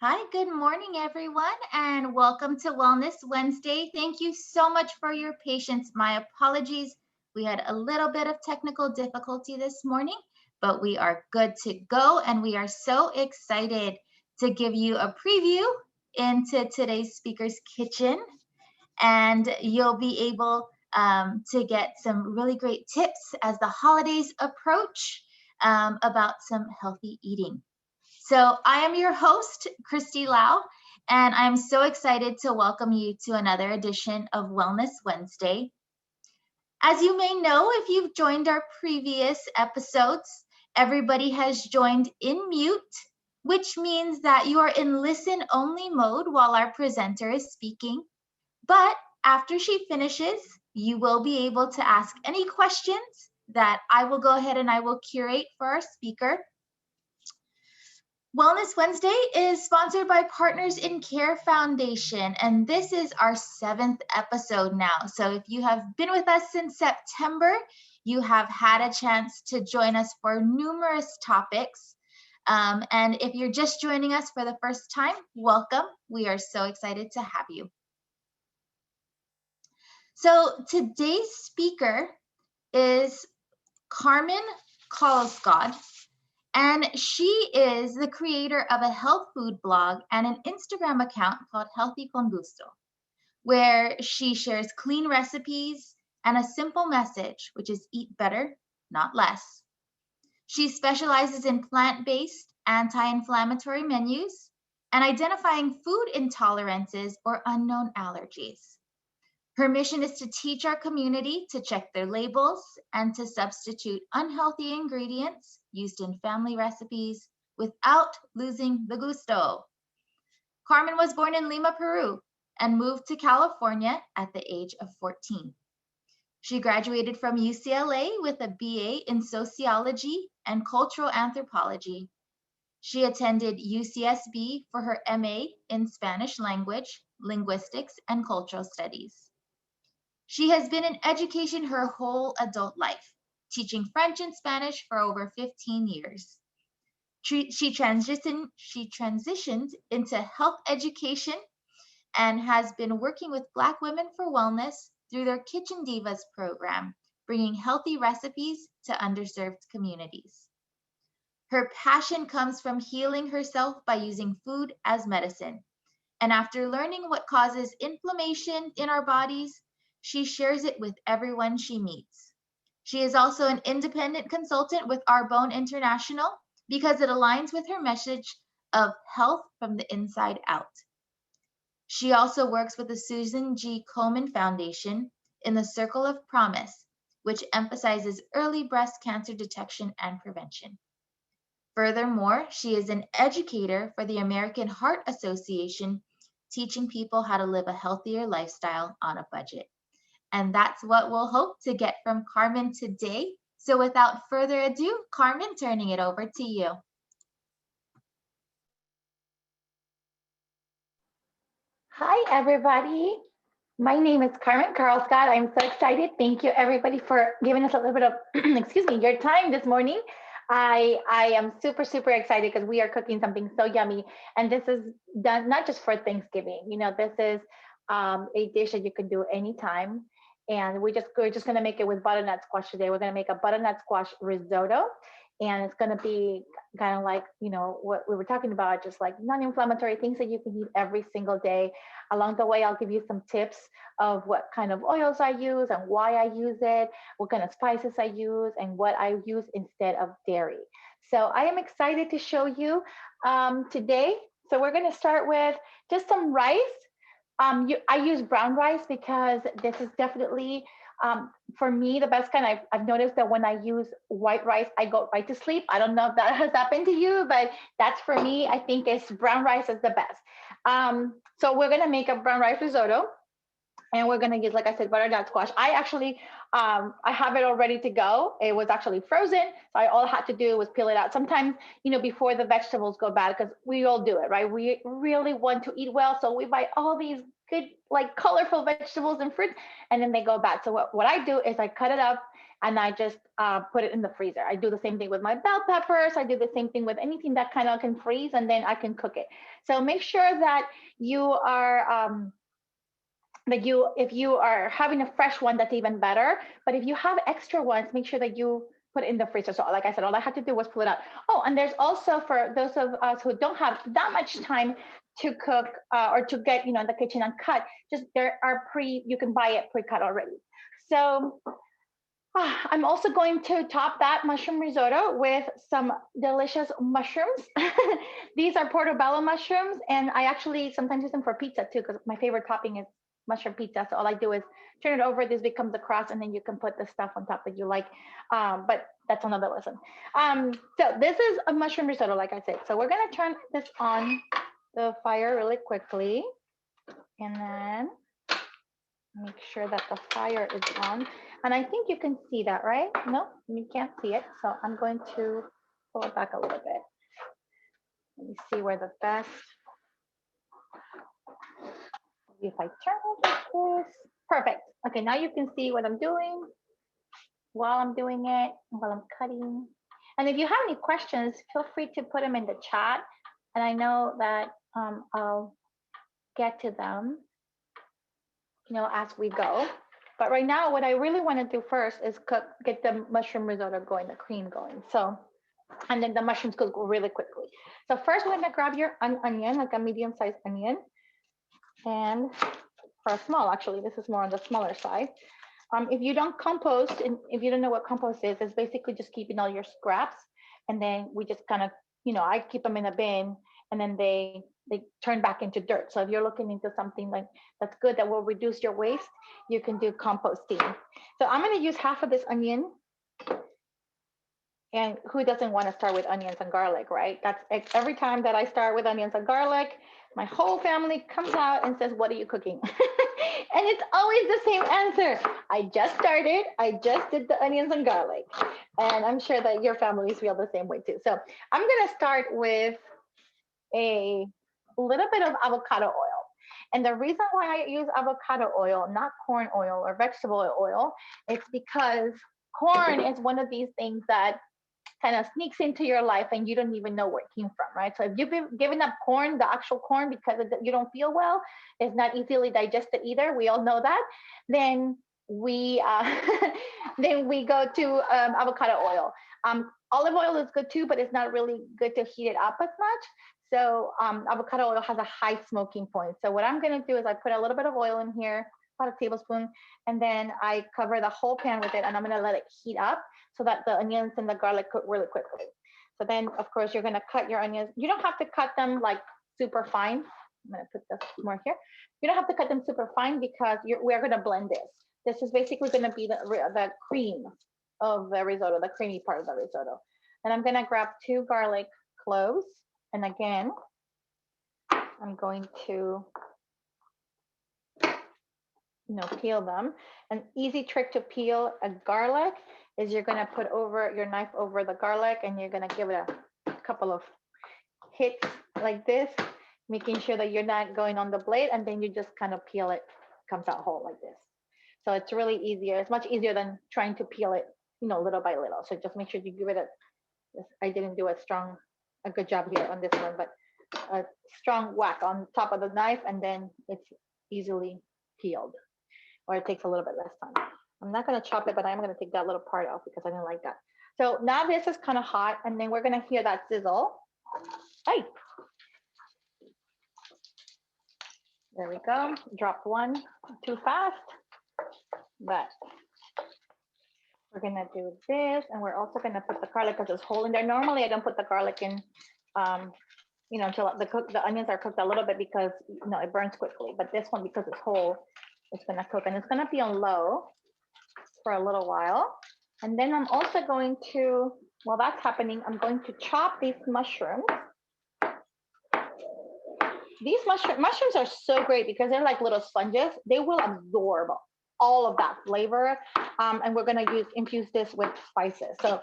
Hi, good morning, everyone, and welcome to Wellness Wednesday. Thank you so much for your patience. My apologies. We had a little bit of technical difficulty this morning, but we are good to go, and we are so excited to give you a preview into today's speaker's kitchen. And you'll be able to get some really great tips as the holidays approach about some healthy eating. So I am your host, Christy Lau, and I'm so excited to welcome you to another edition of Wellness Wednesday. As you may know, if you've joined our previous episodes, everybody has joined in mute, which means that you are in listen-only mode while our presenter is speaking. But after she finishes, you will be able to ask any questions that I will go ahead and I will curate for our speaker. Wellness Wednesday is sponsored by Partners in Care Foundation, and this is our 7th episode now. So if you have been with us since September, you have had a chance to join us for numerous topics. And if you're just joining us for the first time, welcome. We are so excited to have you. So today's speaker is Carmen Karlsgodt. And she is the creator of a health food blog and an Instagram account called Healthy Con Gusto, where she shares clean recipes and a simple message, which is eat better, not less. She specializes in plant-based anti-inflammatory menus and identifying food intolerances or unknown allergies. Her mission is to teach our community to check their labels and to substitute unhealthy ingredients used in family recipes without losing the gusto. Carmen was born in Lima, Peru, and moved to California at the age of 14. She graduated from UCLA with a BA in sociology and cultural anthropology. She attended UCSB for her MA in Spanish language, linguistics, and cultural studies. She has been in education her whole adult life, teaching French and Spanish for over 15 years. She transitioned into health education and has been working with Black Women for Wellness through their Kitchen Divas program, bringing healthy recipes to underserved communities. Her passion comes from healing herself by using food as medicine. And after learning what causes inflammation in our bodies, she shares it with everyone she meets. She is also an independent consultant with Arbonne International because it aligns with her message of health from the inside out. She also works with the Susan G. Komen Foundation in the Circle of Promise, which emphasizes early breast cancer detection and prevention. Furthermore, she is an educator for the American Heart Association, teaching people how to live a healthier lifestyle on a budget. And that's what we'll hope to get from Carmen today. So without further ado, Carmen, turning it over to you. Hi, everybody. My name is Carmen Karlsgodt. I'm so excited. Thank you, everybody, for giving us a little bit of, excuse me, your time this morning. I am super excited because we are cooking something so yummy. And this is done not just for Thanksgiving. This is a dish that you can do anytime. And we're just going to make it with butternut squash today. We're going to make a butternut squash risotto. And it's going to be kind of like, what we were talking about, just like non-inflammatory things that you can eat every single day. Along the way, I'll give you some tips of what kind of oils I use and why I use it, what kind of spices I use, and what I use instead of dairy. So I am excited to show you today. So we're going to start with just some rice. I use brown rice because this is definitely, for me, the best kind. I've noticed that when I use white rice, I go right to sleep. I don't know if that has happened to you, but that's for me. I think it's brown rice is the best. So we're gonna make a brown rice risotto, and we're gonna use, like I said, butternut squash. I actually, I have it all ready to go. It was actually frozen, so all I had to do was peel it out. Sometimes, before the vegetables go bad, because we all do it, right? We really want to eat well, so we buy all these good, like colorful vegetables and fruits, and then they go bad. So what I do is I cut it up. and I just put it in the freezer. I do the same thing with my bell peppers. I do the same thing with anything that kind of can freeze, and then I can cook it. So make sure that you are if you are having a fresh one, that's even better. But if you have extra ones, make sure that you put it in the freezer. So like I said, all I had to do was pull it out. Oh, and there's also, for those of us who don't have that much time to cook or to get, in the kitchen and cut, just there are you can buy it pre-cut already. So I'm also going to top that mushroom risotto with some delicious mushrooms. These are portobello mushrooms, and I actually sometimes use them for pizza too, because my favorite topping is mushroom pizza. So all I do is turn it over, this becomes a crust, and then you can put the stuff on top that you like. But that's another lesson. So this is a mushroom risotto, like I said. So we're gonna turn this on the fire really quickly, and then make sure that the fire is on. And I think you can see that, right? No, you can't see it. So I'm going to pull it back a little bit. Let me see where the best. If I turn it like this, perfect. Okay, now you can see what I'm doing while I'm doing it, while I'm cutting. And if you have any questions, feel free to put them in the chat. And I know that I'll get to them, as we go. But right now, what I really want to do first is get the mushroom risotto going, the cream going. So, and then the mushrooms cook really quickly. So first, we're gonna grab your onion, like a medium-sized onion, and or small, actually, this is more on the smaller side. If you don't compost, and if you don't know what compost is, it's basically just keeping all your scraps, and then we just kind of, I keep them in a bin, and then they turn back into dirt. So if you're looking into something like that's good, that will reduce your waste, you can do composting. So I'm going to use half of this onion. And who doesn't want to start with onions and garlic, right? That's every time that I start with onions and garlic, my whole family comes out and says, "What are you cooking?" And it's always the same answer. I just started. I just did the onions and garlic. And I'm sure that your families feel the same way too. So I'm going to start with a little bit of avocado oil. And the reason why I use avocado oil, not corn oil or vegetable oil, it's because corn is one of these things that kind of sneaks into your life and you don't even know where it came from, right? So if you've been giving up corn, the actual corn, because you don't feel well, it's not easily digested either. We all know that. Then we then we go to avocado oil. Olive oil is good too, but it's not really good to heat it up as much. So avocado oil has a high smoking point. So what I'm going to do is I put a little bit of oil in here, about a tablespoon, and then I cover the whole pan with it, and I'm going to let it heat up so that the onions and the garlic cook really quickly. So then, of course, you're going to cut your onions. You don't have to cut them like super fine. I'm going to put this more here. You don't have to cut them super fine because we're going to blend this. This is basically going to be the cream of the risotto, the creamy part of the risotto. And I'm going to grab 2 garlic cloves. And again, I'm going to peel them. An easy trick to peel a garlic is you're going to put your knife over the garlic, and you're going to give it a couple of hits like this, making sure that you're not going on the blade, and then you just kind of peel it, comes out whole like this. So it's really easier. It's much easier than trying to peel it, little by little. So just make sure you give it I didn't do a good job here on this one, but a strong whack on top of the knife, and then it's easily peeled. Or it takes a little bit less time. I'm not going to chop it, but I'm going to take that little part off because I didn't like that. So now this is kind of hot, and then we're going to hear that sizzle. Hey, there we go. Dropped one too fast, but we're going to do this, and we're also going to put the garlic because it's whole in there. Normally, I don't put the garlic in, until the onions are cooked a little bit because it burns quickly. But this one, because it's whole, it's going to cook, and it's going to be on low for a little while. And then I'm also going to, while that's happening, I'm going to chop these mushrooms. These mushrooms are so great because they're like little sponges. They will absorb all of that flavor. And we're going to infuse this with spices. So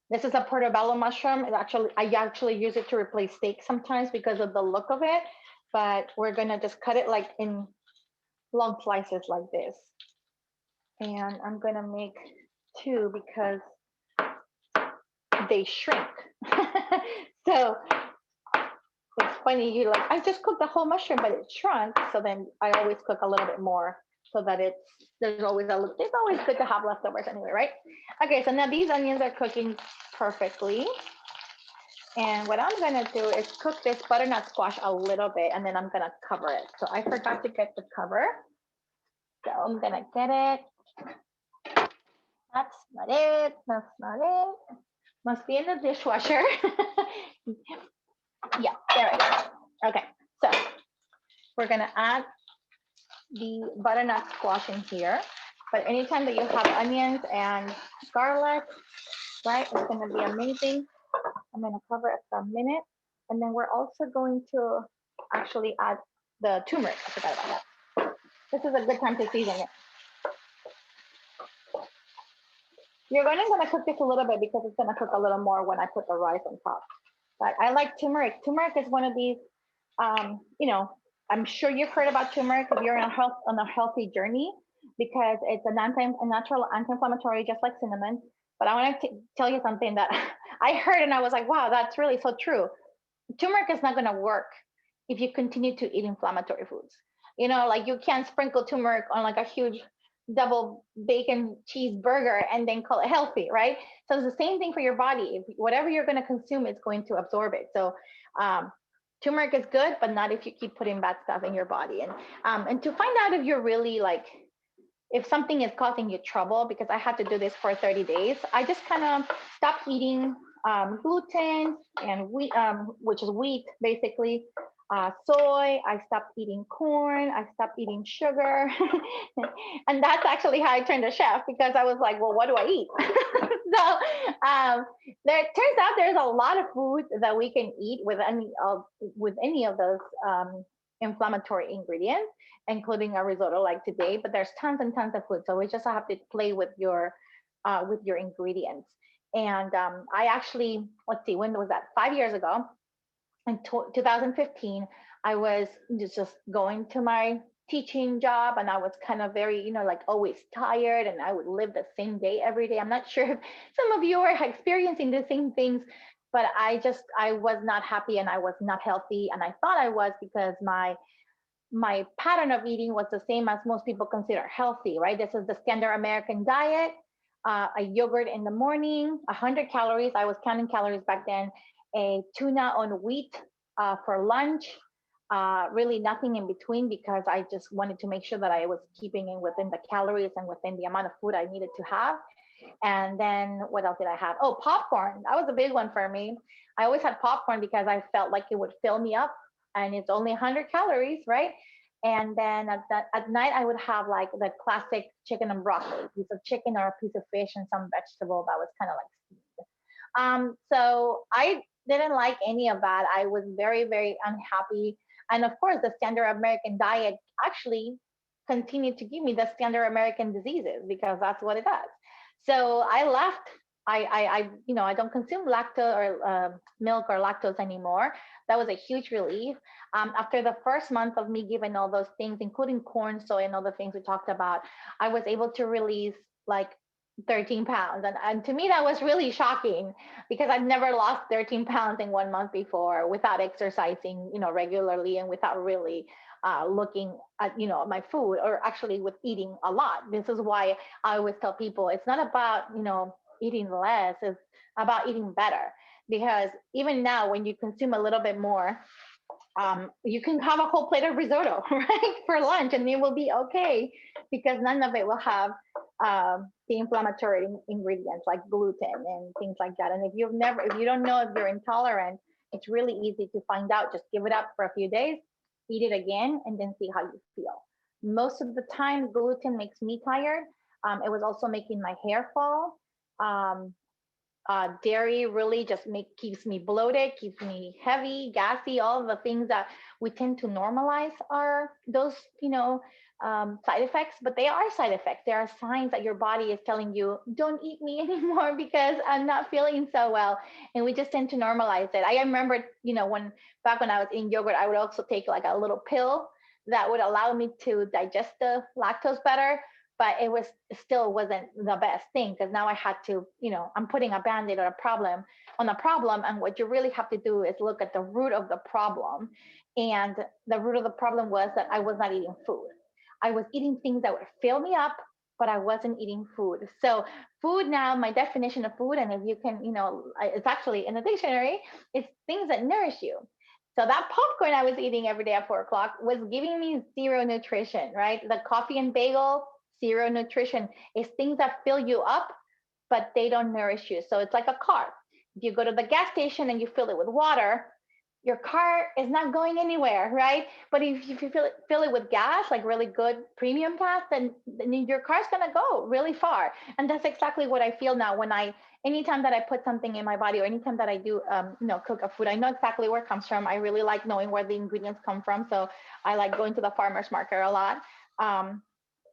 this is a portobello mushroom. I actually use it to replace steak sometimes because of the look of it. But we're going to just cut it like in long slices like this. And I'm going to make too because they shrink. So it's funny, you like, I just cooked the whole mushroom, but it shrunk. So then I always cook a little bit more so that there's always good to have leftovers anyway, right? Okay, so now these onions are cooking perfectly. And what I'm gonna do is cook this butternut squash a little bit and then I'm gonna cover it. So I forgot to get the cover. So I'm gonna get it. That's not it. That's not it. Must be in the dishwasher. Yeah, there it is. Okay, so we're gonna add the butternut squash in here. But anytime that you have onions and garlic, right, it's gonna be amazing. I'm gonna cover it for a minute. And then we're also going to actually add the turmeric. I forgot about that. This is a good time to season it. You're going to cook this a little bit because it's going to cook a little more when I put the rice on top. But I like turmeric. Turmeric is one of these, I'm sure you've heard about turmeric if you're on a healthy journey because it's a natural anti-inflammatory, just like cinnamon. But I want to tell you something that I heard and I was like, wow, that's really so true. Turmeric is not going to work if you continue to eat inflammatory foods. Like you can't sprinkle turmeric on like a huge double bacon cheeseburger and then call it healthy, right? So it's the same thing for your body. If whatever you're going to consume, it's going to absorb it. So turmeric is good, but not if you keep putting bad stuff in your body. And to find out if you're really like, if something is causing you trouble, because I had to do this for 30 days, I just kind of stopped eating gluten and wheat, which is wheat basically, soy. I stopped eating corn. I stopped eating sugar. And that's actually how I turned a chef because I was like, well, what do I eat? So there turns out there's a lot of food that we can eat with any of those inflammatory ingredients, including a risotto like today. But there's tons and tons of food, so we just have to play with your ingredients. And I actually, let's see, when was that? 5 years ago, in 2015, I was just going to my teaching job and I was kind of very, like always tired and I would live the same day every day. I'm not sure if some of you are experiencing the same things, but I was not happy and I was not healthy. And I thought I was because my pattern of eating was the same as most people consider healthy, right? This is the standard American diet, a yogurt in the morning, 100 calories. I was counting calories back then, a tuna on wheat for lunch, really nothing in between because I just wanted to make sure that I was keeping it within the calories and within the amount of food I needed to have. And then what else did I have? Oh, popcorn. That was a big one for me. I always had popcorn because I felt like it would fill me up and it's only 100 calories, right? And then at night, I would have like the classic chicken and broccoli, a piece of chicken or a piece of fish and some vegetable that was kind of like steamed. So I didn't like any of that. I was very, very unhappy. And of course, the standard American diet actually continued to give me the standard American diseases because that's what it does. So I left. I don't consume lactose or milk or lactose anymore. That was a huge relief. After the first month of me giving all those things, including corn, soy, and all the things we talked about, I was able to release like 13 pounds. And to me, that was really shocking because I've never lost 13 pounds in 1 month before without exercising, regularly and without really looking at, my food or actually with eating a lot. This is why I always tell people it's not about, eating less, it's about eating better. Because even now, when you consume a little bit more, you can have a whole plate of risotto, right, for lunch, and it will be okay because none of it will have the inflammatory ingredients like gluten and things like that. And if you don't know if you're intolerant, it's really easy to find out. Just give it up for a few days, eat it again, and then see how you feel. Most of the time, gluten makes me tired. It was also making my hair fall. Dairy really just keeps me bloated, keeps me heavy, gassy. All of the things that we tend to normalize are those, side effects. But they are side effects. There are signs that your body is telling you, "Don't eat me anymore because I'm not feeling so well." And we just tend to normalize it. I remember, back when I was eating yogurt, I would also take like a little pill that would allow me to digest the lactose better. but it still wasn't the best thing, because now I had to, I'm putting a band-aid on a problem. And what you really have to do is look at the root of the problem. And the root of the problem was that I was not eating food. I was eating things that would fill me up, but I wasn't eating food. So food now, my definition of food, and if you can, it's actually in the dictionary, it's things that nourish you. So that popcorn I was eating every day at 4 o'clock was giving me zero nutrition, right? The coffee and bagel, zero nutrition. It's things that fill you up, but they don't nourish you. So it's like a car. If you go to the gas station and you fill it with water, your car is not going anywhere, right? But if you fill it with gas, like really good premium gas, then your car's gonna go really far. And that's exactly what I feel now when anytime that I put something in my body, or anytime that I do, cook a food, I know exactly where it comes from. I really like knowing where the ingredients come from. So I like going to the farmer's market a lot.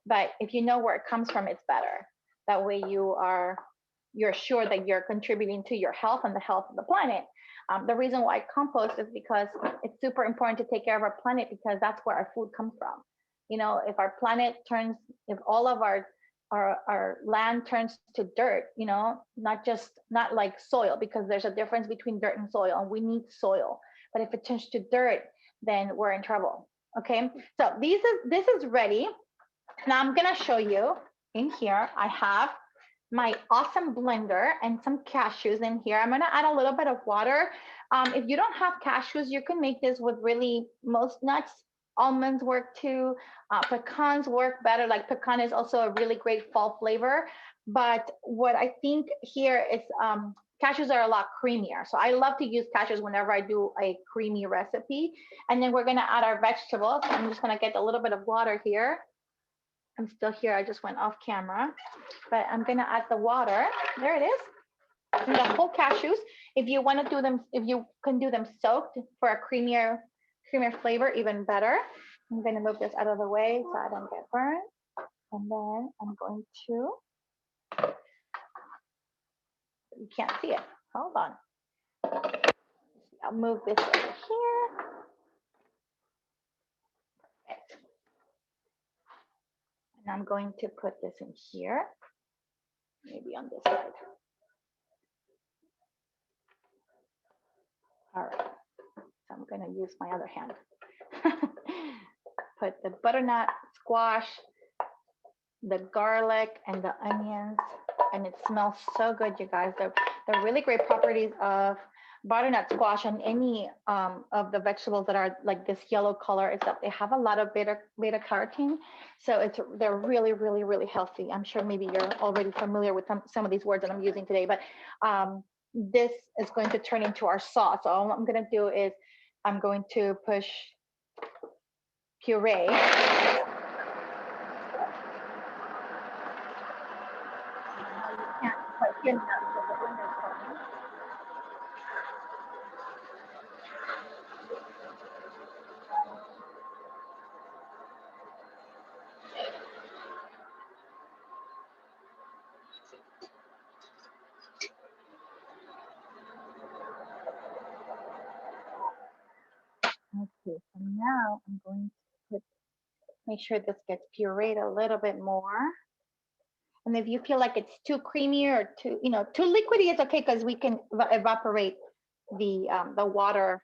But if you know where it comes from, it's better. That way you're sure that you're contributing to your health and the health of the planet. The reason why I compost is because it's super important to take care of our planet, because that's where our food comes from. If our planet if all of our land turns to dirt, not like soil, because there's a difference between dirt and soil, and we need soil. But if it turns to dirt, then we're in trouble. Okay, so this is ready. Now I'm gonna show you in here. I have my awesome blender and some cashews in here. I'm gonna add a little bit of water. If you don't have cashews, you can make this with really most nuts. Almonds work too. Pecans work better. Like pecan is also a really great fall flavor. But what I think here is cashews are a lot creamier. So I love to use cashews whenever I do a creamy recipe. And then we're gonna add our vegetables. I'm just gonna get a little bit of water here. I'm still here. I just went off camera, but I'm gonna add the water. There it is. And the whole cashews. If you want to do them, if you can do them soaked for a creamier flavor, even better. I'm gonna move this out of the way so I don't get burned. And then I'm going to. You can't see it. Hold on. I'll move this over here. And I'm going to put this in here. Maybe on this side. All right. So I'm going to use my other hand. Put the butternut, squash, the garlic, and the onions. And it smells so good, you guys. They're really great properties of butternut squash and any of the vegetables that are like this yellow color is that they have a lot of beta carotene. So they're really, really, really healthy. I'm sure maybe you're already familiar with some of these words that I'm using today, but this is going to turn into our sauce. So all I'm going to do is I'm going to push puree. Okay, so now I'm going to make sure this gets pureed a little bit more. And if you feel like it's too creamy or too liquidy, it's okay, because we can evaporate the water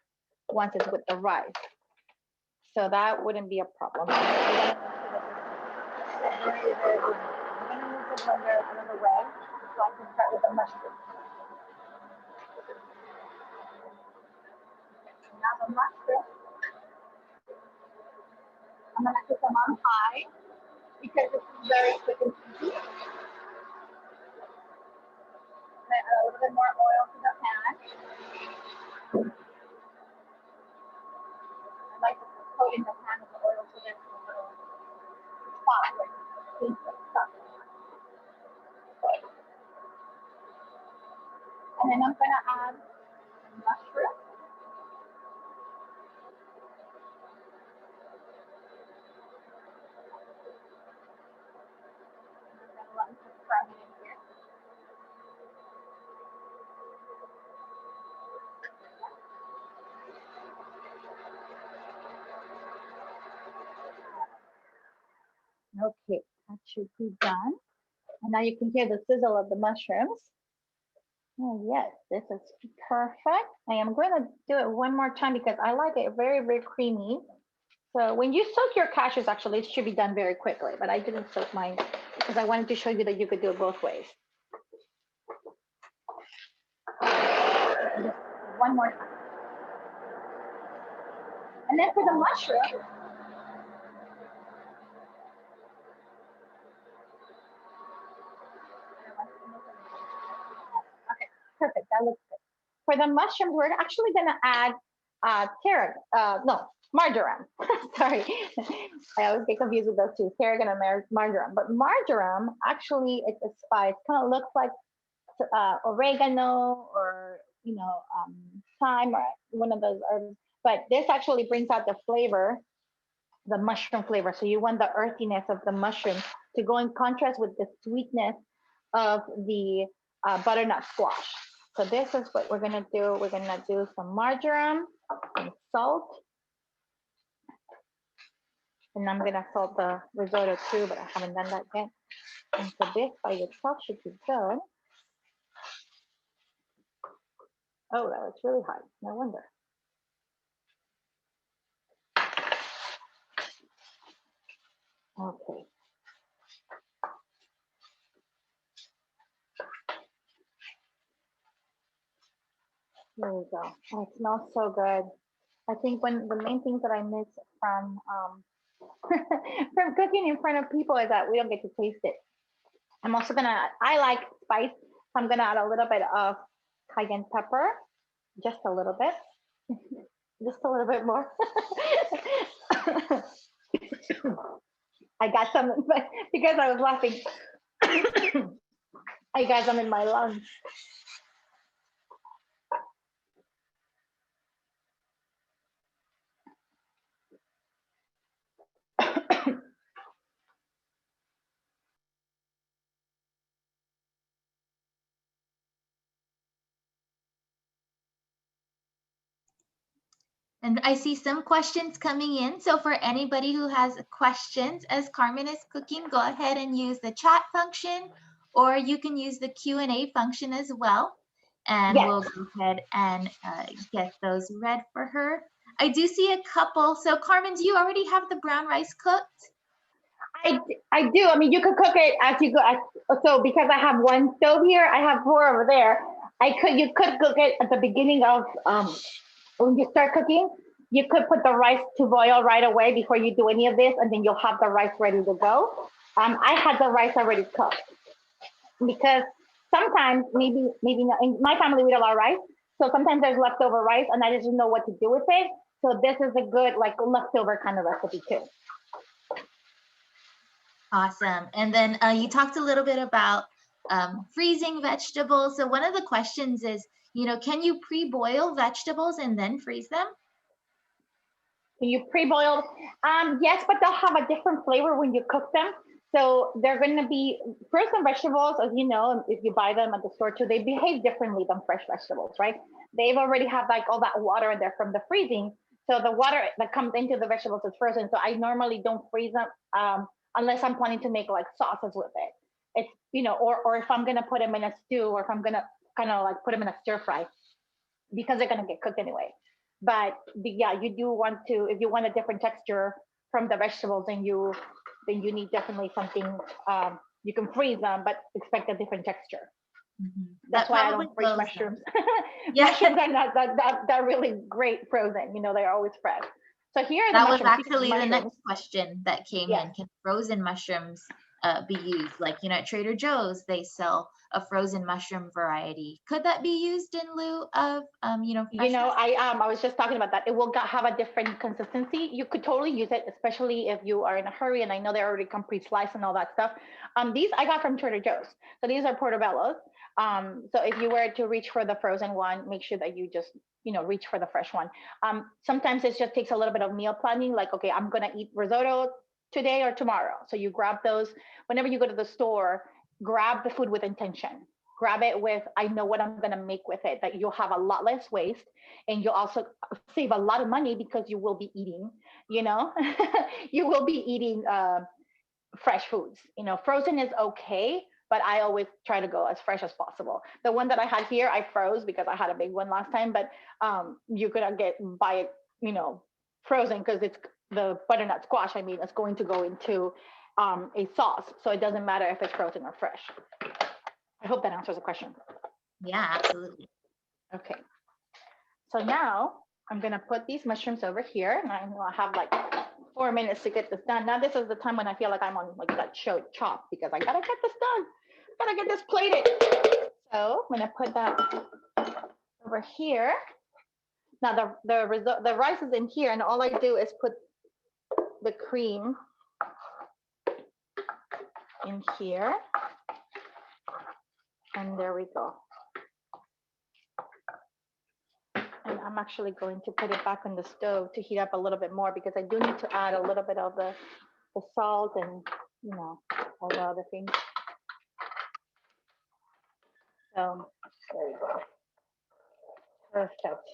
once it's with the rice. So that wouldn't be a problem. I'm gonna move the blender out of the way so I can start with the mushrooms. Now the mushrooms, I'm gonna put them on high because this is very quick and easy. Add a little bit more oil to the pan. I like to coat in the pan with the oil so there's a little spot where things get stuck. And then I'm gonna add mushroom. Okay, That should be done. And now you can hear the sizzle of the mushrooms. Oh, yes, this is perfect. I am going to do it one more time because I like it very, very creamy. So when you soak your cashews, actually, it should be done very quickly, but I didn't soak mine because I wanted to show you that you could do it both ways. One more time. And then for the mushroom, okay, perfect. That looks good. For the mushrooms, we're actually going to add marjoram. Sorry, I always get confused with those two, tarragon and marjoram. But marjoram, actually, it's a spice. Kind of looks like oregano or thyme or one of those herbs. But this actually brings out the flavor, the mushroom flavor. So you want the earthiness of the mushroom to go in contrast with the sweetness of the butternut squash. So this is what we're gonna do. We're gonna do some marjoram and salt. And I'm gonna salt the risotto too, but I haven't done that yet. And so this by itself should be good. Oh, that was really high. No wonder. Okay. There we go. Oh, it smells so good. I think one the main things that I miss from from cooking in front of people is that we don't get to taste it. I'm also I like spice, so I'm gonna add a little bit of cayenne pepper, just a little bit, just a little bit more. I got some because I was laughing. I got some in my lungs. And I see some questions coming in. So for anybody who has questions as Carmen is cooking, go ahead and use the chat function, or you can use the Q&A function as well. And Yes. we'll go ahead and get those read for her. I do see a couple. So Carmen, do you already have the brown rice cooked? I do. I mean, you could cook it as you go. So because I have one stove here, I have four over there. You could cook it at the beginning of when you start cooking. You could put the rice to boil right away before you do any of this, and then you'll have the rice ready to go. I had the rice already cooked because sometimes maybe not, in my family we eat a lot of rice, so sometimes there's leftover rice, and I just don't know what to do with it. So this is a good like leftover kind of recipe too. Awesome. And then you talked a little bit about freezing vegetables. So one of the questions is, can you pre-boil vegetables and then freeze them? Can you pre-boil? Yes, but they'll have a different flavor when you cook them. So they're going to be frozen vegetables, as you know, if you buy them at the store too, they behave differently than fresh vegetables, right? They've already have like all that water in there from the freezing. So the water that comes into the vegetables is frozen. So I normally don't freeze them unless I'm planning to make like sauces with it. It's, or if I'm going to put them in a stew, or if I'm going to kind of like put them in a stir fry, because they're going to get cooked anyway. But yeah, you do want to, if you want a different texture from the vegetables, then you need definitely something. You can freeze them, but expect a different texture. Mm-hmm. That's why I don't freeze mushrooms. Yeah. Mushrooms are not that really great frozen. They're always fresh. So here are that was actually the next question that came in. Can frozen mushrooms be used? Like, at Trader Joe's, they sell a frozen mushroom variety. Could that be used in lieu of, I was just talking about that. It will have a different consistency. You could totally use it, especially if you are in a hurry. And I know they already come pre-sliced and all that stuff. These I got from Trader Joe's. So these are portobellos. So if you were to reach for the frozen one, make sure that you just, reach for the fresh one. Sometimes it just takes a little bit of meal planning. Like, okay, I'm going to eat risotto today or tomorrow. So you grab those. Whenever you go to the store, grab the food with intention. Grab it with, I know what I'm going to make with it, that you'll have a lot less waste, and you'll also save a lot of money because you will be eating, you will be eating fresh foods. Frozen is okay, but I always try to go as fresh as possible. The one that I had here, I froze because I had a big one last time, but you could buy it, frozen, because it's the butternut squash. I mean, it's going to go into a sauce, so it doesn't matter if it's frozen or fresh. I hope that answers the question. Yeah, absolutely. Okay. So now I'm gonna put these mushrooms over here, and I know I have like 4 minutes to get this done. Now this is the time when I feel like I'm on like that show Chop, because I gotta get this done. Gotta get this plated. So I'm gonna put that over here. Now the rice is in here, and all I do is put the cream in here, and there we go. And I'm actually going to put it back on the stove to heat up a little bit more, because I do need to add a little bit of the salt and all the other things. So there we go. Perfect.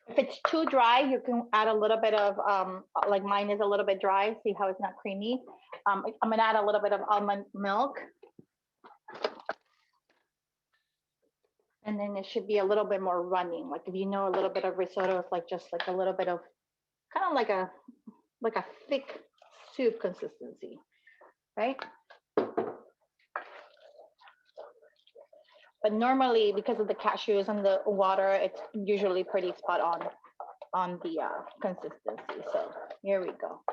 If it's too dry, you can add a little bit of like mine is a little bit dry. See how it's not creamy? I'm gonna add a little bit of almond milk. And then it should be a little bit more running. Like if you know a little bit of risotto, it's like just like a little bit of kind of like a thick soup consistency, right? But normally, because of the cashews and the water, it's usually pretty spot on the consistency. So here we go.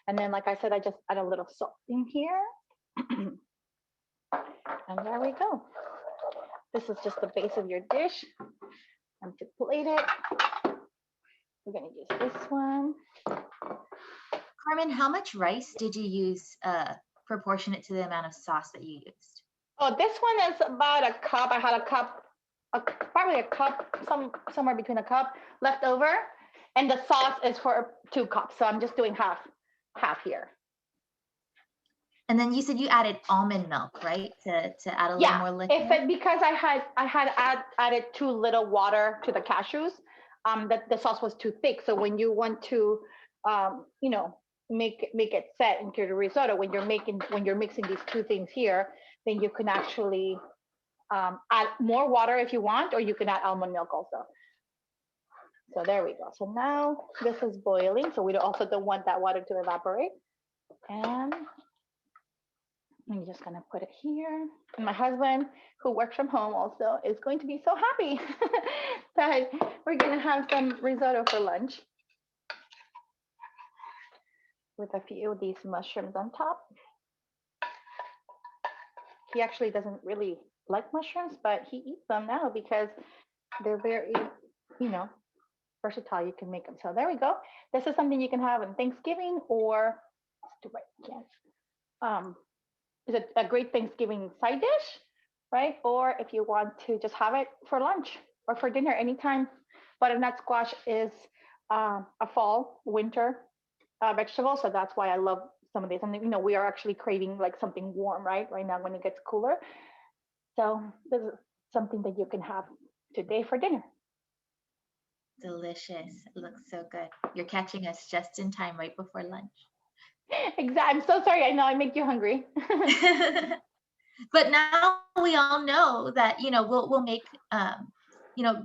And then, like I said, I just add a little salt in here. And there we go. This is just the base of your dish. And to plate it, we're gonna use this one. Carmen, how much rice did you use proportionate to the amount of sauce that you used? Oh, this one is about a cup. I had a cup, probably a cup, somewhere between a cup left over. And the sauce is for 2 cups. So I'm just doing half here. And then you said you added almond milk, right? To add a little more liquid. Because I had added too little water to the cashews, that the sauce was too thick. So when you want to, make it set into the risotto, when you're mixing these two things here, then you can actually add more water if you want, or you can add almond milk also. So there we go. So now this is boiling. So we also don't want that water to evaporate. And I'm just gonna put it here. And my husband, who works from home also, is going to be so happy that we're gonna have some risotto for lunch with a few of these mushrooms on top. He actually doesn't really like mushrooms, but he eats them now because they're very, versatile. You can make them. So there we go. This is something you can have on Thanksgiving, or is it a great Thanksgiving side dish, right? Or if you want to just have it for lunch or for dinner anytime. Butternut squash is a winter vegetable, so that's why I love some of these. And we are actually craving like something warm, right now when it gets cooler. So this is something that you can have today for dinner. Delicious. It looks so good. You're catching us just in time, right before lunch. Exactly. I'm so sorry. I know I make you hungry. But now we all know that we'll make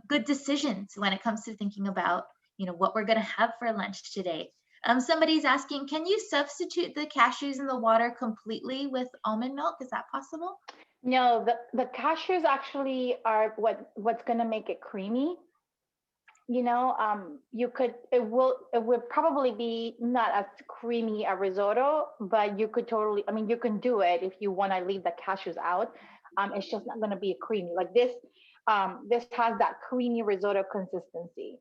good decisions when it comes to thinking about what we're going to have for lunch today. Somebody's asking, can you substitute the cashews in the water completely with almond milk? Is that possible? No, the cashews actually are what's going to make it creamy. It would probably be not as creamy a risotto, but you could totally, you can do it if you want to leave the cashews out. It's just not going to be creamy like this. This has that creamy risotto consistency.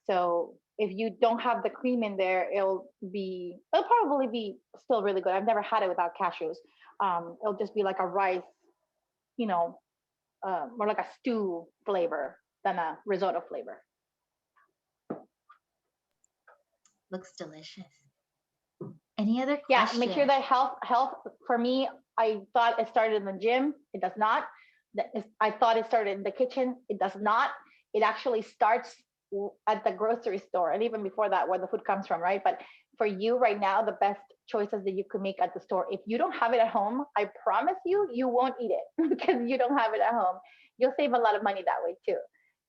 So if you don't have the cream in there, it'll probably be still really good. I've never had it without cashews. It'll just be like a rice, more like a stew flavor than a risotto flavor. Looks delicious. Any other questions? Yeah, make sure that health for me, I thought it started in the gym. It does not. I thought it started in the kitchen. It does not. It actually starts at the grocery store, and even before that, where the food comes from, right? But for you right now, the best choices that you could make at the store, if you don't have it at home, I promise you, you won't eat it because you don't have it at home. You'll save a lot of money that way too.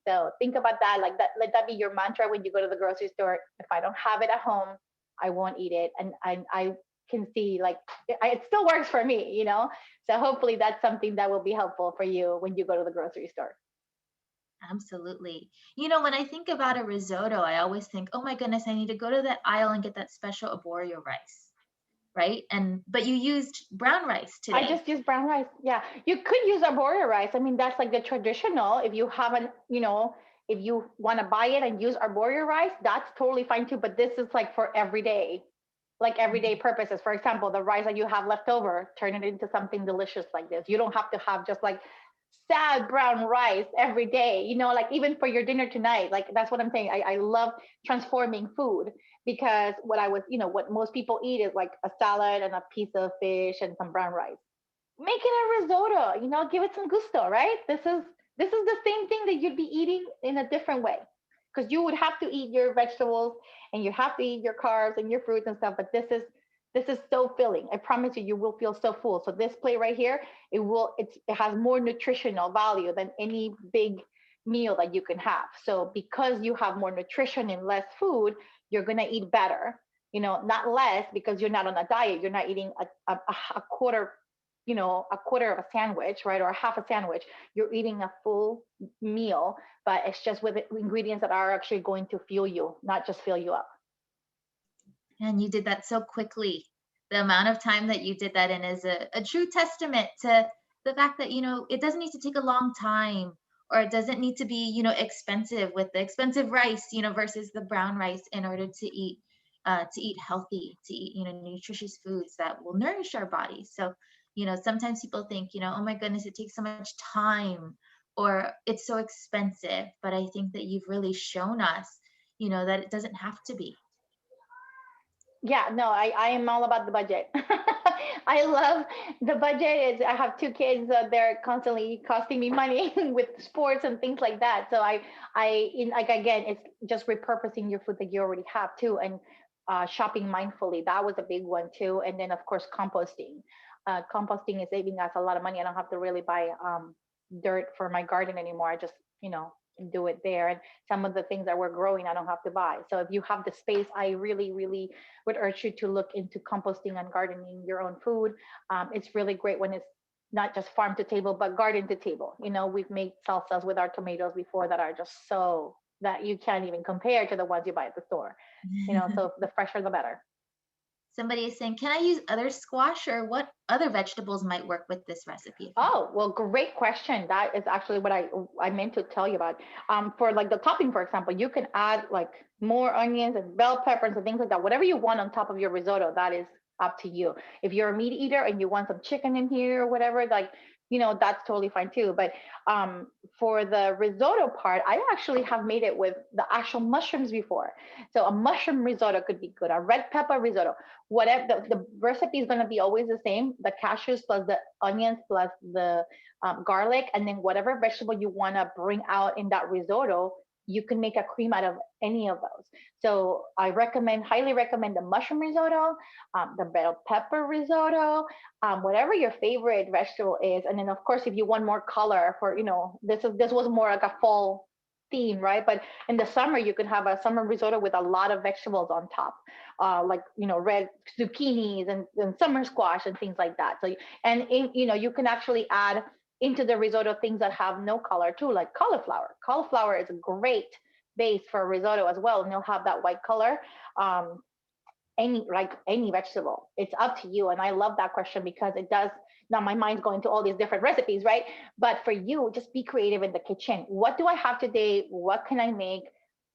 So think about that, like that. Let that be your mantra when you go to the grocery store. If I don't have it at home, I won't eat it, and I can see like it still works for me, you know. So hopefully that's something that will be helpful for you when you go to the grocery store. Absolutely. When I think about a risotto, I always think, oh my goodness, I need to go to that aisle and get that special arborio rice, right? But you used brown rice I today. just use brown rice. Yeah, you could use arborio rice. I mean, that's like the traditional. If you haven't, if you want to buy it and use arborio rice, that's totally fine too. But this is like for everyday, like everyday Mhm. purposes. For example, the rice that you have left over, turn it into something delicious like this. You don't have to have just like sad brown rice every day, like even for your dinner tonight. Like that's what I'm saying. I love transforming food because what most people eat is like a salad and a piece of fish and some brown rice. Make it a risotto, give it some gusto, right? This is the same thing that you'd be eating in a different way, because you would have to eat your vegetables and you have to eat your carbs and your fruits and stuff, but this is so filling. I promise you, you will feel so full. So this plate right here, it has more nutritional value than any big meal that you can have. So because you have more nutrition and less food, you're gonna eat better. Not less, because you're not on a diet. You're not eating a quarter, a quarter of a sandwich, right? Or a half a sandwich. You're eating a full meal, but it's just with ingredients that are actually going to fuel you, not just fill you up. And you did that so quickly. The amount of time that you did that in is a true testament to the fact that, it doesn't need to take a long time, or it doesn't need to be, expensive with the expensive rice, versus the brown rice in order to eat healthy, to eat, nutritious foods that will nourish our bodies. So, sometimes people think, oh my goodness, it takes so much time or it's so expensive. But I think that you've really shown us, that it doesn't have to be. Yeah, no, I am all about the budget. I love the budget. Is I have two kids. They're constantly costing me money with sports and things like that. So like again, it's just repurposing your food that you already have too, and shopping mindfully. That was a big one too. And then of course composting. Composting is saving us a lot of money. I don't have to really buy dirt for my garden anymore. I just do it there. And some of the things that we're growing, I don't have to buy. So if you have the space, I really, really would urge you to look into composting and gardening your own food. It's really great when it's not just farm to table, but garden to table. We've made salsas with our tomatoes before that are just so that you can't even compare to the ones you buy at the store. So the fresher, the better. Somebody is saying, can I use other squash, or what other vegetables might work with this recipe? Oh, well, great question. That is actually what I meant to tell you about. For like the topping, for example, you can add like more onions and bell peppers and things like that. Whatever you want on top of your risotto, that is up to you. If you're a meat eater and you want some chicken in here or whatever, like that's totally fine too. But for the risotto part, I actually have made it with the actual mushrooms before. So a mushroom risotto could be good. A red pepper risotto, whatever. The recipe is going to be always the same: the cashews plus the onions plus the garlic, and then whatever vegetable you want to bring out in that risotto, you can make a cream out of any of those. So I highly recommend the mushroom risotto, the bell pepper risotto, whatever your favorite vegetable is. And then of course, if you want more color for, this was more like a fall theme, right? But in the summer, you can have a summer risotto with a lot of vegetables on top, like red zucchinis and summer squash and things like that. So you can actually add into the risotto things that have no color too, like cauliflower. Cauliflower is a great base for a risotto as well, and you'll have that white color. Any vegetable, it's up to you. And I love that question because it does. Now my mind's going to all these different recipes, right? But for you, just be creative in the kitchen. What do I have today? What can I make?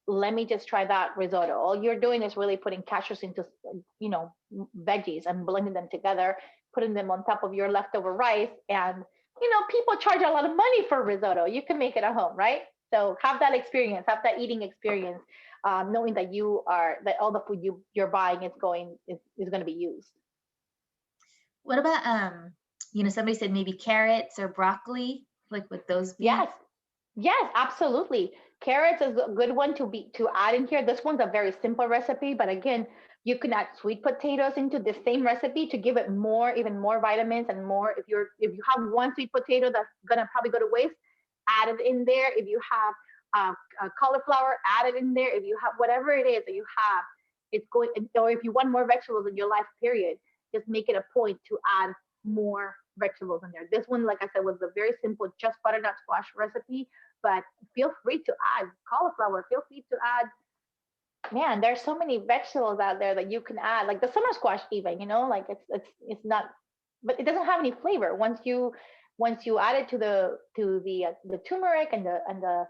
Let me just try that risotto. All you're doing is really putting cashews into veggies and blending them together, putting them on top of your leftover rice. And people charge a lot of money for risotto. You can make it at home, right? So have that experience, have that eating experience, knowing that all the food you're buying is going to be used. What about somebody said maybe carrots or broccoli? Like would those be? Yes, yes, absolutely. Carrots is a good one to add in here. This one's a very simple recipe, but again, you can add sweet potatoes into the same recipe to give it more, even more vitamins and more. If you have one sweet potato that's gonna probably go to waste, add it in there. If you have cauliflower, add it in there. If you have whatever it is that you have, it's going. Or if you want more vegetables in your life, period, just make it a point to add more vegetables in there. This one, like I said, was a very simple, just butternut squash recipe. But feel free to add cauliflower. Feel free to add. Man, there's so many vegetables out there that you can add, like the summer squash, even. Like it's not, but it doesn't have any flavor once you add it to the turmeric and the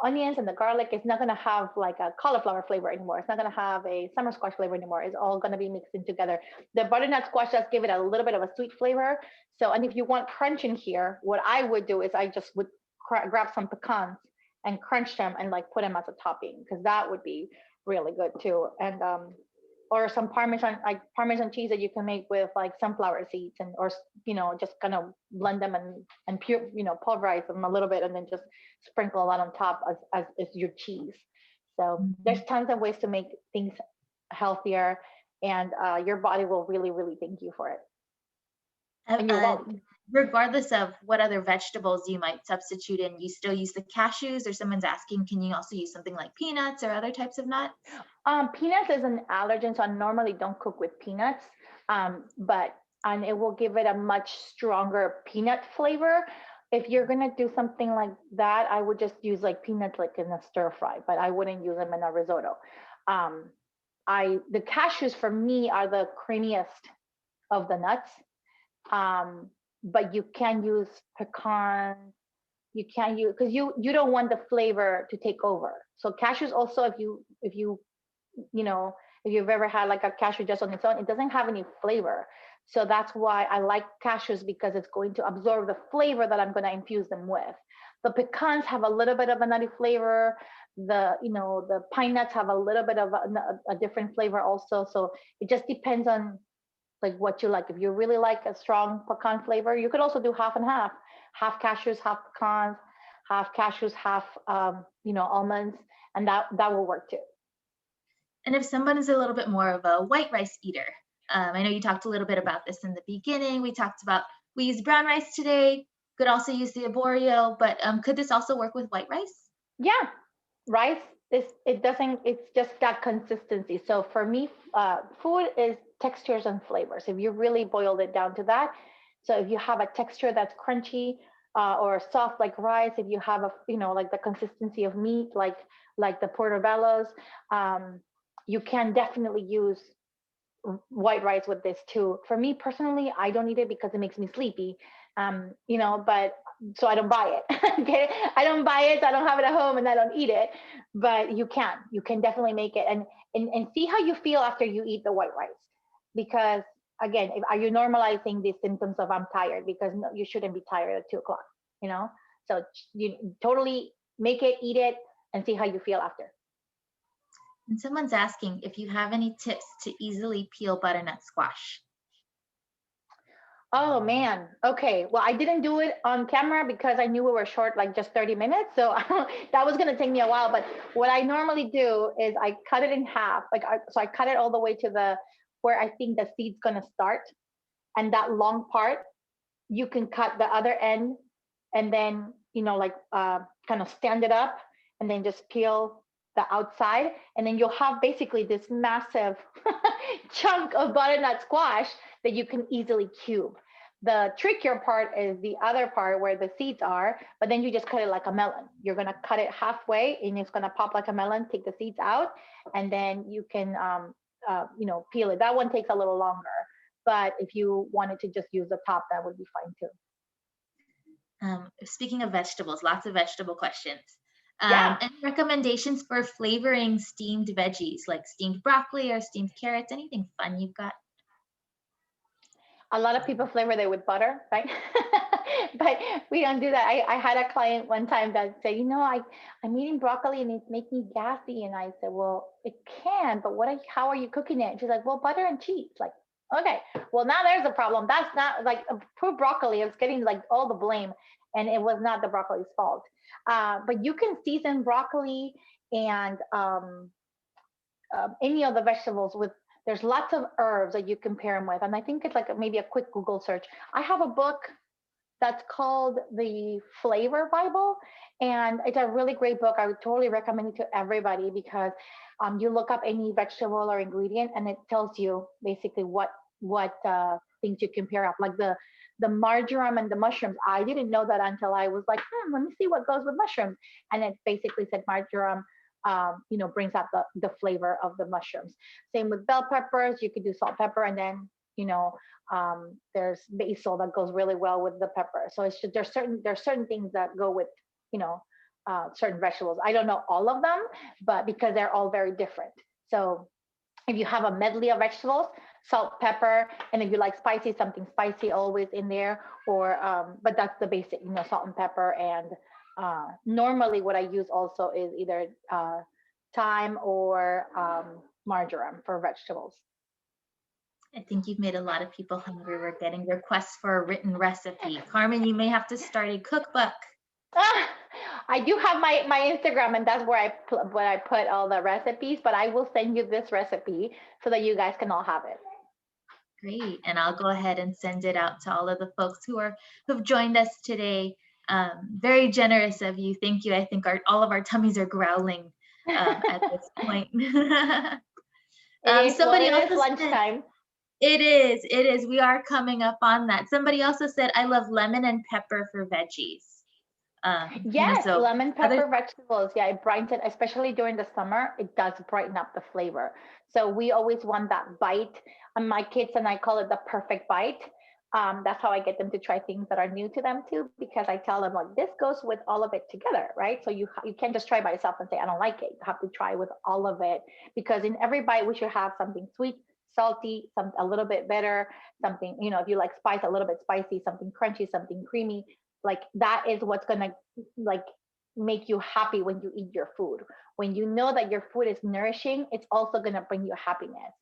onions and the garlic. It's not going to have like a cauliflower flavor anymore. It's not going to have a summer squash flavor anymore. It's all going to be mixed in together. The butternut squash does give it a little bit of a sweet flavor. So, and if you want crunch in here, what I would do is I just would grab some pecans and crunch them and like put them as a topping, because that would be really good too. And or some parmesan cheese that you can make with like sunflower seeds, and or just kind of blend them and pure pulverize them a little bit, and then just sprinkle a lot on top as your cheese. So there's tons of ways to make things healthier, and your body will really, really thank you for it. And you're welcome. Regardless of what other vegetables you might substitute in, you still use the cashews, or someone's asking, can you also use something like peanuts or other types of nuts? Peanuts is an allergen, so I normally don't cook with peanuts, and it will give it a much stronger peanut flavor. If you're gonna do something like that, I would just use like peanuts like in a stir fry, but I wouldn't use them in a risotto. The cashews for me are the creamiest of the nuts. But you can use pecans. You can use, because you don't want the flavor to take over. So cashews also, if you've ever had like a cashew just on its own, it doesn't have any flavor. So that's why I like cashews, because it's going to absorb the flavor that I'm going to infuse them with. The pecans have a little bit of a nutty flavor. The pine nuts have a little bit of a different flavor also. So it just depends on like what you like. If you really like a strong pecan flavor, you could also do half and half cashews, half pecans, half cashews, half almonds, and that will work too. And if someone is a little bit more of a white rice eater, I know you talked a little bit about this in the beginning. We use brown rice today. Could also use the arborio, but could this also work with white rice? Yeah, rice it's just that consistency. So for me, food is textures and flavors, if you really boiled it down to that. So if you have a texture that's crunchy, or soft like rice, if you have like the consistency of meat, like the portobellos, you can definitely use white rice with this too. For me personally, I don't eat it because it makes me sleepy. But so I don't buy it. Okay, I don't buy it. So I don't have it at home, and I don't eat it. But you can definitely make it, and see how you feel after you eat the white rice. Because again, are you normalizing the symptoms of I'm tired? Because no, you shouldn't be tired at 2 o'clock. So you totally make it, eat it, and see how you feel after. And someone's asking if you have any tips to easily peel butternut squash. Oh man. Okay. Well, I didn't do it on camera because I knew we were short, like just 30 minutes. So that was going to take me a while. But what I normally do is I cut it in half. So I cut it all the way to where I think the seed's going to start. And that long part, you can cut the other end, and then, kind of stand it up, and then just peel the outside. And then you'll have basically this massive chunk of butternut squash that you can easily cube. The trickier part is the other part where the seeds are, but then you just cut it like a melon. You're going to cut it halfway, and it's going to pop like a melon, take the seeds out, and then you can, peel it. That one takes a little longer, but if you wanted to just use the top, that would be fine too. Speaking of vegetables, lots of vegetable questions. Yeah. Any recommendations for flavoring steamed veggies, like steamed broccoli or steamed carrots? Anything fun you've got? A lot of people flavor it with butter, right? But we don't do that. I had a client one time that said, I'm eating broccoli and it's making me gassy. And I said, well, it can, but how are you cooking it? And she's like, well, butter and cheese. Like, okay, well, now there's a problem. That's not like poor broccoli. It's getting like all the blame. and it was not the broccoli's fault. But you can season broccoli and any of the vegetables with. There's lots of herbs that you can pair them with, and I think it's like maybe a quick Google search. I have a book that's called the Flavor Bible, and it's a really great book. I would totally recommend it to everybody because you look up any vegetable or ingredient, and it tells you basically what things you can pair up, like the marjoram and the mushrooms. I didn't know that until I was like, let me see what goes with mushrooms, and it basically said marjoram. Brings out the flavor of the mushrooms. Same with bell peppers. You could do salt, pepper, and then there's basil that goes really well with the pepper. So it's just there's certain things that go with certain vegetables. I don't know all of them, but because they're all very different. So if you have a medley of vegetables, salt, pepper, and if you like spicy, something spicy always in there. Or but that's the basic, salt and pepper. And normally what I use also is either thyme or marjoram for vegetables. I think you've made a lot of people hungry. We're getting requests for a written recipe. Carmen, you may have to start a cookbook. I do have my Instagram, and that's where I put all the recipes. But I will send you this recipe so that you guys can all have it. Great, and I'll go ahead and send it out to all of the folks who've joined us today. Very generous of you. Thank you. I think all of our tummies are growling at this point. Somebody else lunchtime. It is. We are coming up on that. Somebody also said, I love lemon and pepper for veggies. Yes, lemon pepper vegetables. Yeah, it brightens it, especially during the summer. It does brighten up the flavor. So we always want that bite. And my kids and I call it the perfect bite. That's how I get them to try things that are new to them too, because I tell them like this goes with all of it together, right? So you can't just try by yourself and say I don't like it. You have to try with all of it, because in every bite we should have something sweet, salty, some a little bit bitter, something, if you like spice, a little bit spicy, something crunchy, something creamy. Like that is what's gonna like make you happy when you eat your food. When you know that your food is nourishing, it's also gonna bring you happiness.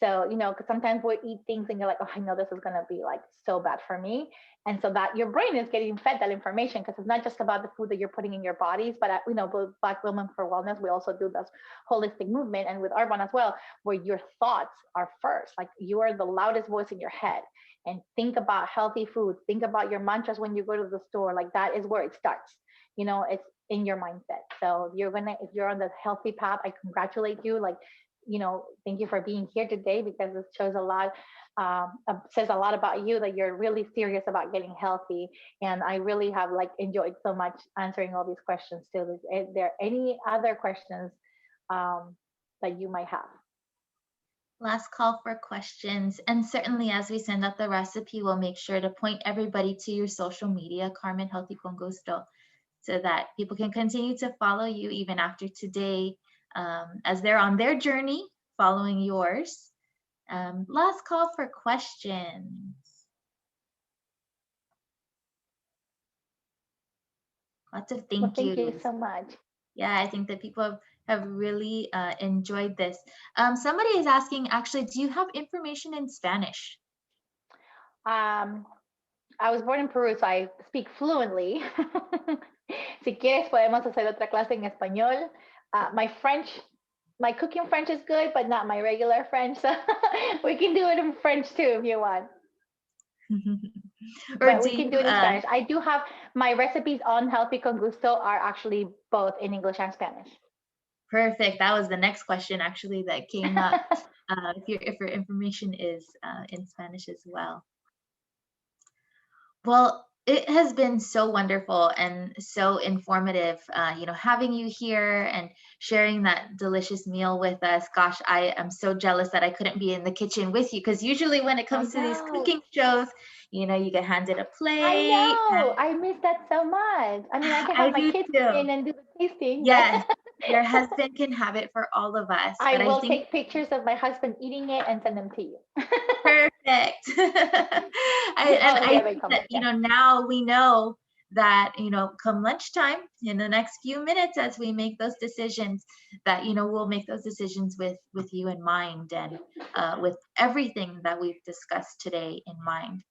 So, because sometimes we eat things and you're like, oh, I know this is going to be like so bad for me. And so that your brain is getting fed that information, because it's not just about the food that you're putting in your bodies, but, with Black Women for Wellness, we also do this holistic movement, and with Arbonne as well, where your thoughts are first. Like you are the loudest voice in your head. And think about healthy food. Think about your mantras when you go to the store. Like that is where it starts. It's in your mindset. So if you're on the healthy path, I congratulate you. Like, thank you for being here today, because it shows a lot, says a lot about you, that you're really serious about getting healthy. And I really have enjoyed so much answering all these questions too. Is there any other questions that you might have? Last call for questions. And certainly as we send out the recipe, we'll make sure to point everybody to your social media, Carmen Healthy Con Gusto, so that people can continue to follow you even after today, as they're on their journey following yours. Last call for questions. Lots of thank yous. Thank you so much. Yeah, I think that people have really enjoyed this. Somebody is asking, actually, do you have information in Spanish? I was born in Peru, so I speak fluently. Si quieres, podemos hacer otra clase en español. My cooking French is good, but not my regular French. So we can do it in French too if you want. But we can do it in Spanish. I do have my recipes on Healthy Con Gusto are actually both in English and Spanish. Perfect. That was the next question actually that came up. If your information is in Spanish as well. Well, it has been so wonderful and so informative, having you here and sharing that delicious meal with us. Gosh, I am so jealous that I couldn't be in the kitchen with you, because usually when it comes to these cooking shows, you get handed a plate. I know. I miss that so much. I mean, I can have my kids in and do the tasting. Yes. Your husband can have it for all of us. I will take pictures of my husband eating it and send them to you. Perfect. I think that, now we know that, come lunchtime, in the next few minutes, as we make those decisions, that, we'll make those decisions with you in mind, and with everything that we've discussed today in mind.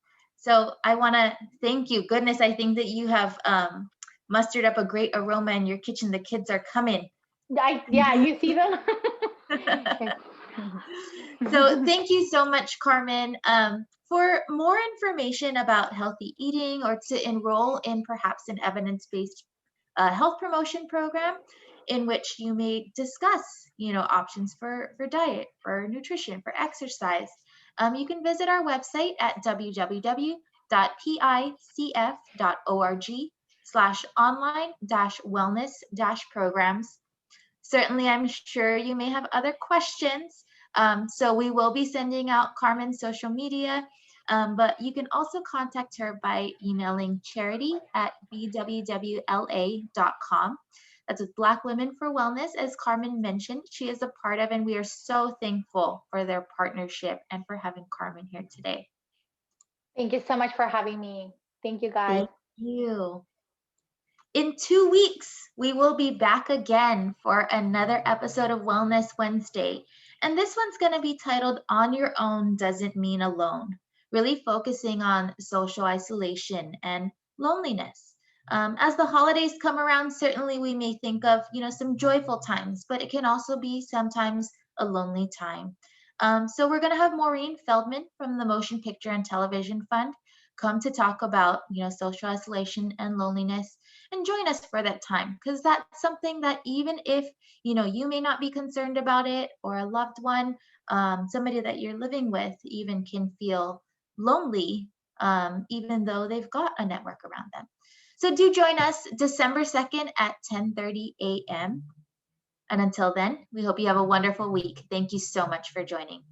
So I want to thank you. Goodness, I think that you have mustered up a great aroma in your kitchen. The kids are coming. Yeah, you see them? So thank you so much, Carmen. For more information about healthy eating or to enroll in perhaps an evidence-based health promotion program in which you may discuss, options for diet, for nutrition, for exercise, you can visit our website at www.picf.org/online-wellness-programs. Certainly, I'm sure you may have other questions. So we will be sending out Carmen's social media, but you can also contact her by emailing charity@bwwla.com. That's with Black Women for Wellness. As Carmen mentioned, she is a part of, and we are so thankful for their partnership and for having Carmen here today. Thank you so much for having me. Thank you, guys. Thank you. In 2 weeks, we will be back again for another episode of Wellness Wednesday. And this one's going to be titled On Your Own Doesn't Mean Alone, really focusing on social isolation and loneliness. As the holidays come around, certainly we may think of, some joyful times, but it can also be sometimes a lonely time. So we're going to have Maureen Feldman from the Motion Picture and Television Fund come to talk about, social isolation and loneliness, and join us for that time, because that's something that even if, you may not be concerned about it, or a loved one, somebody that you're living with even can feel lonely, even though they've got a network around them. So do join us December 2nd at 10:30 a.m. And until then, we hope you have a wonderful week. Thank you so much for joining.